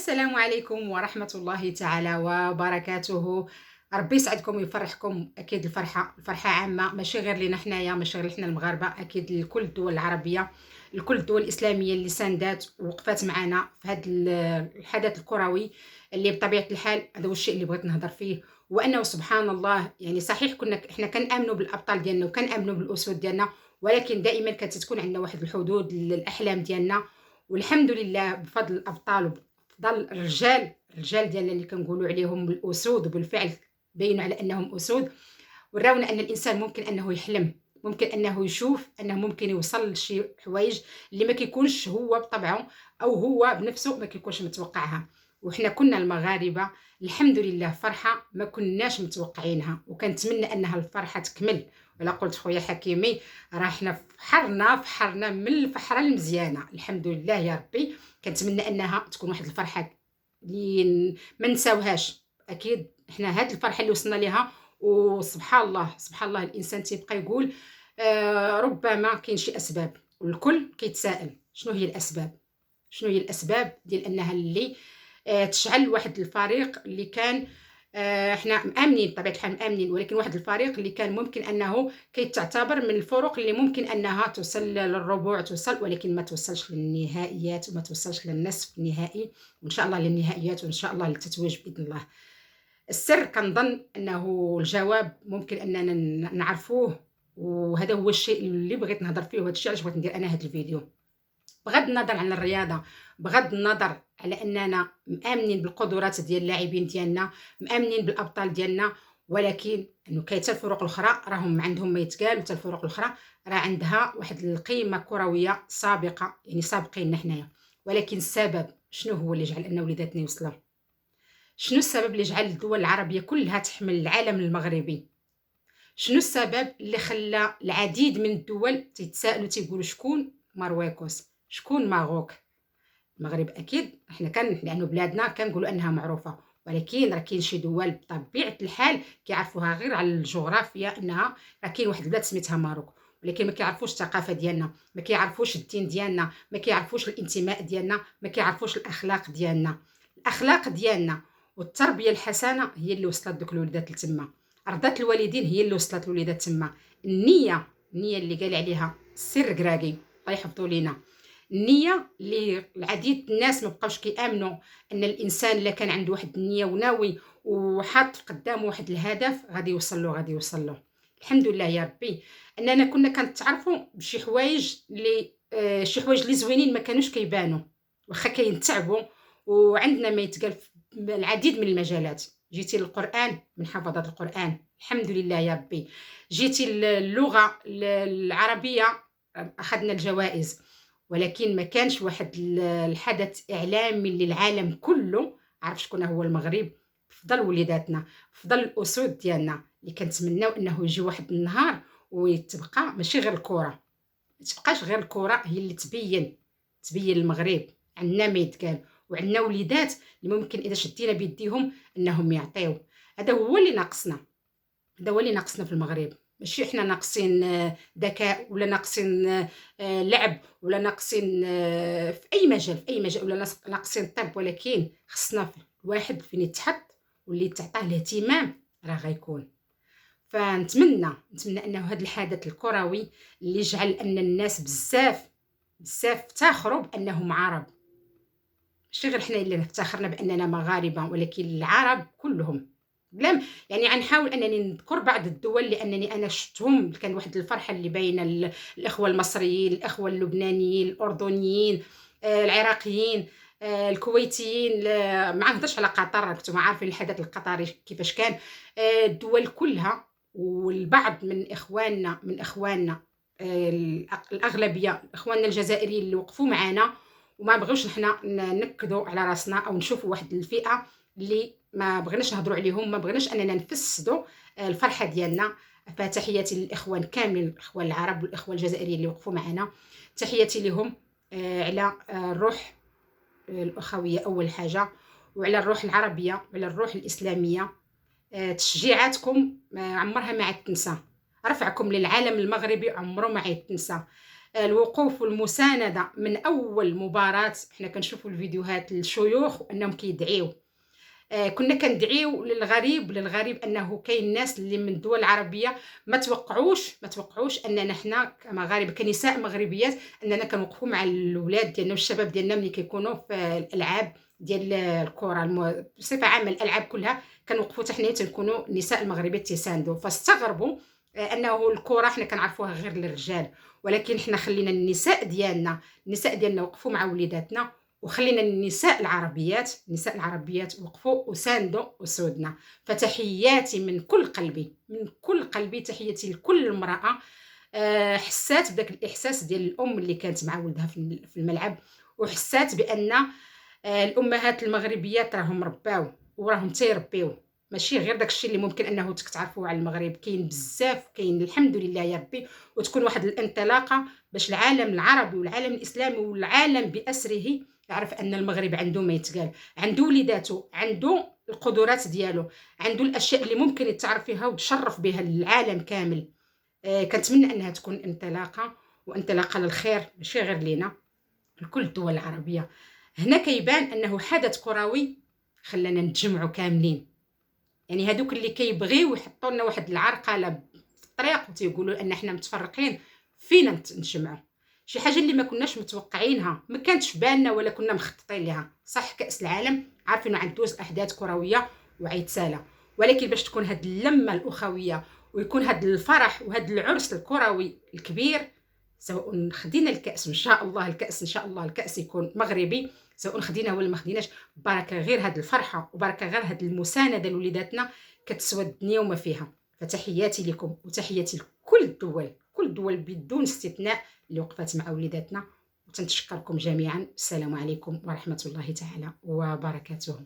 السلام عليكم ورحمة الله تعالى وبركاته. ربي يسعدكم ويفرحكم. أكيد الفرحة عامة، ماشي غير لينا حنايا، ماشي غير حنا المغاربة، أكيد لكل الدول العربية، لكل الدول الإسلامية اللي ساندات ووقفات معنا في هذا الحدث الكروي اللي بطبيعة الحال هذا هو الشيء اللي بغيت نهضر فيه. وأنه سبحان الله، يعني صحيح كنا احنا كنآمنوا بالأبطال ديالنا وكنآمنوا بالأسود ديالنا، ولكن دائما كانت تكون عندنا واحد الحدود للأحلام ديالنا. والحمد لله بفضل الأبطال، ضل الرجال ديالنا اللي كنقولوا عليهم الاسود، وبالفعل بينوا على انهم اسود، وراونا ان الانسان ممكن انه يحلم، ممكن انه يشوف انه ممكن يوصل لشي حوايج اللي ما كيكونش هو بطبعه او هو بنفسه ما كيكونش متوقعها. وحنا كنا المغاربه الحمد لله فرحه ما كناش متوقعينها، وكنتمنى انها الفرحه تكمل. ولا قلت خويا حكيمي، راه حنا فحرنا من الفحره المزيانه الحمد لله يا ربي. كنتمنى انها تكون واحد الفرحه اللي ما نساوهاش. اكيد احنا هاد الفرحه اللي وصلنا ليها، وسبحان الله سبحان الله الانسان تيبقى يقول ربما كاين شي اسباب، والكل كيتساءل شنو هي الاسباب، شنو هي الاسباب ديال انها اللي تشعل واحد الفريق اللي كان احنا مآمنين بطبيعه الحال مآمنين، ولكن واحد الفريق اللي كان ممكن انه كيتعتبر من الفرق اللي ممكن انها توصل للربوع، توصل ولكن ما توصلش للنهائيات وما توصلش للنصف النهائي، وان شاء الله للنهائيات وان شاء الله للتتويج باذن الله. السر كنظن انه الجواب ممكن اننا نعرفوه، وهذا هو الشيء اللي بغيت نهضر فيه، وهذا الشيء علاش بغيت ندير انا هذا الفيديو. بغض النظر عن الرياضه، بغض النظر على اننا مآمنين بالقدرات ديال اللاعبين ديالنا، مآمنين بالابطال ديالنا، ولكن انه كاين حتى الفرق الاخرى راهم عندهم ما يتقال، وحتى الفرق الاخرى راه عندها واحد القيمه كرويه سابقه، يعني سابقين حنايا. ولكن السبب شنو هو اللي جعل ان وليداتنا يوصلوا؟ شنو السبب اللي جعل الدول العربيه كلها تحمل العالم المغربي؟ شنو السبب اللي خلى العديد من الدول تتساءلوا تيقولوا شكون مارويكوس، شكون ماروك؟ المغرب اكيد احنا كان لانه بلادنا كنقولوا انها معروفه، ولكن راه كاين شي دول بطبيعه الحال كيعرفوها غير على الجغرافيا، انها راه كاين واحد البلاد سميتها ماروك، ولكن ما كيعرفوش الثقافه ديالنا، ما كيعرفوش الدين ديالنا، ما كيعرفوش الانتماء ديالنا، ما كيعرفوش الاخلاق ديالنا. الاخلاق ديالنا والتربيه الحسنه هي اللي وصلت دوك الوليدات لتما، رضات الوالدين هي اللي وصلت الوليدات تما. النيه اللي قال عليها السر كراكي، الله يحفظوا لينا. النيه اللي العديد الناس ما بقاوش كيامنوا ان الانسان الا كان عنده واحد النيه وناوي وحاط قدامه واحد الهدف غادي يوصل له، غادي يوصل له. الحمد لله يا ربي اننا كنا كنتعرفوا بشي حوايج اللي شي حوايج اللي زوينين ما كانوش كيبانوا، واخا كينتعبوا، وعندنا ما يتقال في العديد من المجالات. جيتي للقران من حفظات القران الحمد لله يا ربي، جيتي اللغه العربيه اخذنا الجوائز، ولكن ما كانش واحد الحدث اعلامي للعالم كله عرف شكون هو المغرب. فضل وليداتنا، فضل الاسود ديالنا اللي كنتمناو انه يجي واحد النهار وتبقى ماشي غير الكره، ما تبقاش غير الكره هي اللي تبين المغرب. عندنا ما يتقال، وعندنا وليدات اللي ممكن اذا شدينا بيديهم انهم يعطيو. هذا هو اللي ناقصنا، هذا هو اللي ناقصنا في المغرب. ماشي احنا ناقصين ذكاء، ولا ناقصين لعب، ولا ناقصين في اي مجال، في اي مجال، ولا ناقصين طب، ولكن خصنا الواحد فين يتحط واللي تعطاه الاهتمام راه غيكون. نتمنى انه هذا الحدث الكروي اللي جعل ان الناس بزاف افتخروا بانهم عرب، ماشي غير حنا اللي افتخرنا باننا مغاربه، ولكن العرب كلهم. بلا يعني غنحاول انني نذكر بعض الدول لانني انا شفتهم، كان واحد الفرحه اللي بين الاخوه المصريين، الاخوه اللبنانيين، الاردنيين، العراقيين، الكويتيين. ما نهضرش على قطر، انتم عارفين الحدث القطري كيفاش كان. الدول كلها، والبعض من اخواننا الاغلبيه اخواننا الجزائريين اللي وقفوا معنا، وما بغيوش نحنا نكدوا على راسنا او نشوفوا واحد الفئه اللي ما بغيناش نهضروا عليهم، ما بغيناش اننا نفسدوا الفرحه ديالنا. فتحياتي للاخوان كاملين، الاخوان العرب والاخوه الجزائريين اللي وقفوا معنا، تحياتي لهم على الروح الاخويه اول حاجه، وعلى الروح العربيه، وعلى الروح الاسلاميه. تشجيعاتكم عمرها ما عاد تنسى، رفعكم للعالم المغربي عمره ما عاد تنسى. الوقوف والمساندة من أول مباراة. حنا كنشوفوا الفيديوهات الشيوخ وأنهم كيدعيو، كنا كندعيو للغريب أنه كاين ناس اللي من الدول العربية ما توقعوش أننا حنا كمغاربة كنساء مغربيات أننا كنوقفوا مع الولاد ديالنا والشباب ديالنا ملي كيكونوا في الألعاب ديال الكرة بصفة عامة الألعاب كلها كنوقفوا حتى حنايا تنكونوا النساء المغربيات تيساندوا. فاستغربوا أنه الكرة حنا كنعرفوها غير للرجال، ولكن حنا خلينا النساء ديالنا وقفوا مع وليداتنا، وخلينا النساء العربيات وقفوا وساندوا وسودنا. فتحياتي من كل قلبي تحياتي لكل امرأة حسات بداك الإحساس ديال الأم اللي كانت مع ولدها في الملعب، وحسات بأن الأمهات المغربيات راهم رباو وراهم تيربيو، ماشي غير داك الشيء اللي ممكن انه تعرفوه على المغرب. كاين بزاف، كاين الحمد لله يا ربي، وتكون واحد الانطلاقه باش العالم العربي والعالم الاسلامي والعالم باسره يعرف ان المغرب عنده ما يتقال، عنده وليداته، عنده القدرات ديالو، عنده الاشياء اللي ممكن يتعرف فيها وتشرف بها العالم كامل. كنتمنى انها تكون انطلاقه للخير، ماشي غير لينا، لكل الدول العربيه. هنا كيبان انه حدث كروي خلانا نتجمعوا كاملين. يعني هادوك اللي كيبغيو يحطوا لنا واحد العرقله في الطريق وتيقولوا ان احنا متفرقين، فينا نتجمعوا. شي حاجه اللي ما كناش متوقعينها، ما كانتش بالنا ولا كنا مخططين لها. صح كاس العالم عارفين انه عندوز احداث كرويه وعيتساله، ولكن باش تكون هاد اللمه الاخويه ويكون هاد الفرح وهاد العرس الكروي الكبير، سواء خدينا الكاس ان شاء الله، الكاس ان شاء الله الكاس يكون مغربي، سواء خدينا ولا ما خديناش، بركه غير هاد الفرحه وبركه غير هاد المسانده لوليداتنا كتسوى الدنيا وما فيها. فتحياتي لكم وتحياتي لكل الدول، كل الدول بدون استثناء اللي وقفت مع وليداتنا، وتنشكركم جميعا. السلام عليكم ورحمه الله تعالى وبركاته.